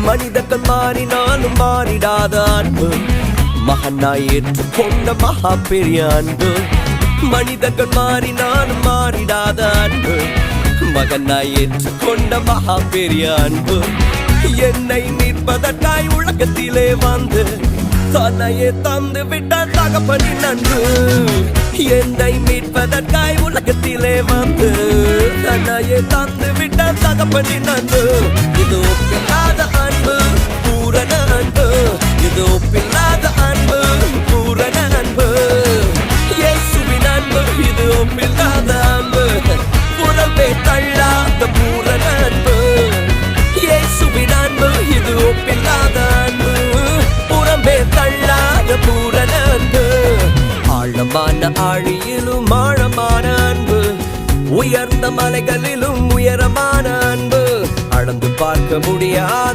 மனிதர்கள் மாறினாலும் மாறிடாத அன்பு, மகனாய் ஏற்றுக்கொண்ட மகா பெரிய அன்பு. மனிதர்கள் மாறினாலும் மாறிடாத அன்பு, மகனாய் ஏற்றுக்கொண்ட மகா பெரிய அன்பு. என்னை மீட்பதற்காய் உலகத்திலே வந்து தன்னையே தந்து விட்ட தகப்பனின் அன்பு. என்னை மீட்பதற்காய் உலகத்திலே வந்து தன்னையே தந்து விட்ட தகப்பனின் அன்பு. இது ஒப்பில்லாத அன்பு, பூரண அன்பு. இது ஒப்பில்லாத அன்பு, பூரண அன்பு. இயேசுவின் அன்பு இது ஒப்பில்லாத அன்பு, புறம்பே தள்ளாத பூரண அன்பு. இயேசுவின் அன்பு இது ஒப்பில்லாத அன்பு, புறம்பே தள்ளாத பூரண அன்பு. ஆழமான ஆழியிலும் ஆழமான அன்பு, உயர்ந்த மலைகளிலும் உயரமான அன்பு. அளந்து பார்க்க முடியாத